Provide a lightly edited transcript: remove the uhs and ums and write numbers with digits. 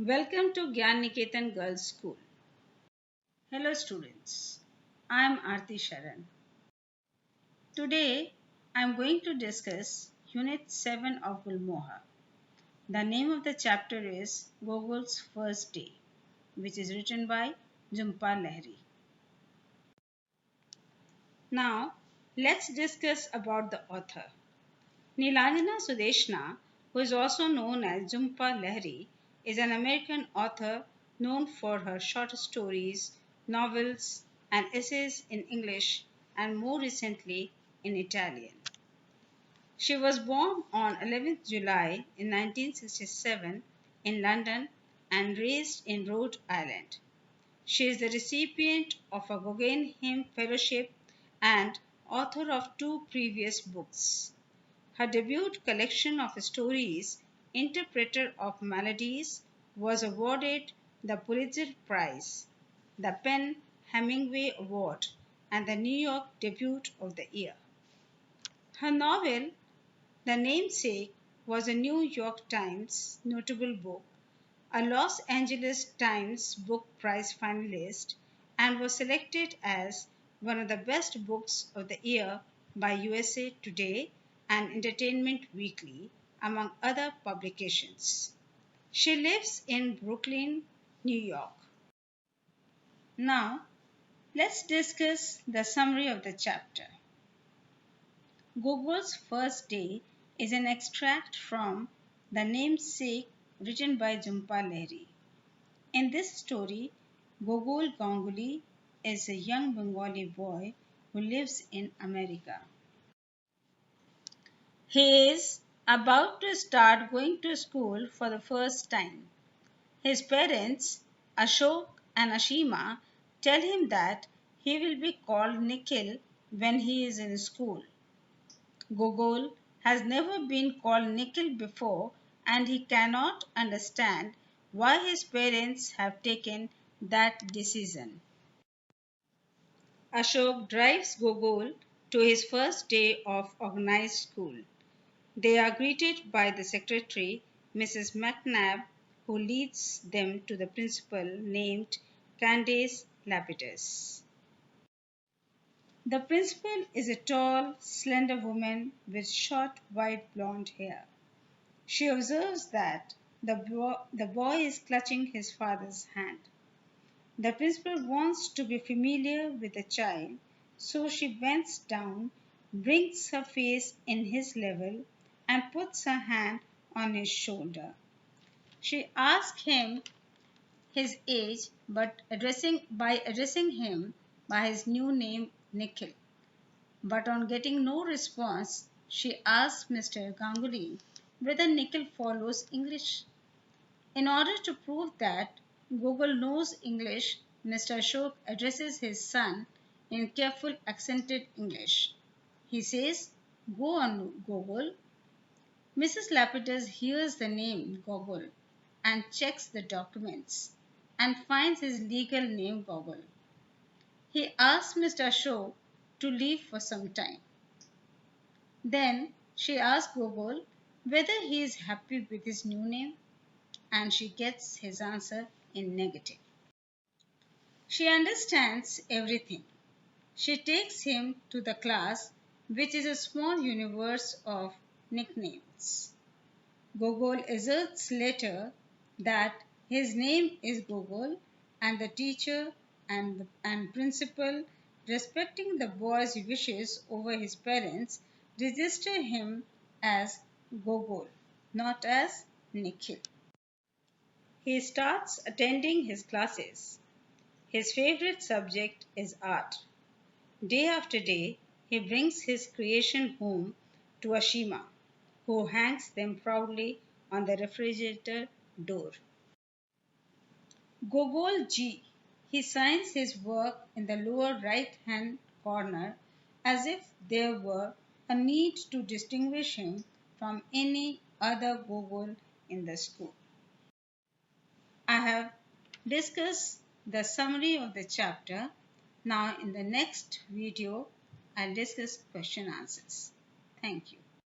Welcome to Gyan Niketan Girls School. Hello students, I am Arti Sharan. Today I am going to discuss Unit 7 of Gulmohar. The name of the chapter is Gogol's First Day, which is written by Jhumpa Lahiri. Now let's discuss about the author. Nilanjana Sudeshna, who is also known as Jhumpa Lahiri, is an American author known for her short stories, novels, and essays in English and more recently in Italian. She was born on 11th July in 1967 in London and raised in Rhode Island. She is the recipient of a Guggenheim Fellowship and author of two previous books. Her debut collection of stories, Interpreter of Maladies, was awarded the Pulitzer Prize, the PEN Hemingway Award, and the New York Debut of the Year. Her novel, The Namesake, was a New York Times notable book, a Los Angeles Times Book Prize finalist, and was selected as one of the best books of the year by USA Today and Entertainment Weekly, among other publications. She lives in Brooklyn, New York. Now, let's discuss the summary of the chapter. Gogol's First Day is an extract from The Namesake written by Jhumpa Lahiri. In this story, Gogol Ganguly is a young Bengali boy who lives in America. He is about to start going to school for the first time. His parents, Ashok and Ashima, tell him that he will be called Nikhil when he is in school. Gogol has never been called Nikhil before and he cannot understand why his parents have taken that decision. Ashok drives Gogol to his first day of organized school. They are greeted by the secretary, Mrs. McNabb, who leads them to the principal named Candace Lapidus. The principal is a tall, slender woman with short, white blonde hair. She observes that the boy is clutching his father's hand. The principal wants to be familiar with the child, so she bends down, brings her face in his level, and puts her hand on his shoulder. She asks him his age, but addressing him by his new name Nikhil. But on getting no response, she asks Mr. Ganguly whether Nikhil follows English. In order to prove that Gogol knows English, Mr. Ashok addresses his son in careful accented English. He says, "Go on, Gogol." Mrs. Lapidus hears the name Gogol and checks the documents and finds his legal name Gogol. He asks Mr. Ashok to leave for some time. Then she asks Gogol whether he is happy with his new name, and she gets his answer in negative. She understands everything. She takes him to the class, which is a small universe of nicknames. Gogol asserts later that his name is Gogol, and the teacher and principal, respecting the boy's wishes over his parents, register him as Gogol, not as Nikhil. He starts attending his classes. His favorite subject is art. Day after day, he brings his creation home to Ashima, who hangs them proudly on the refrigerator door. Gogol G. He signs his work in the lower right-hand corner as if there were a need to distinguish him from any other Gogol in the school. I have discussed the summary of the chapter. Now in the next video, I'll discuss question answers. Thank you.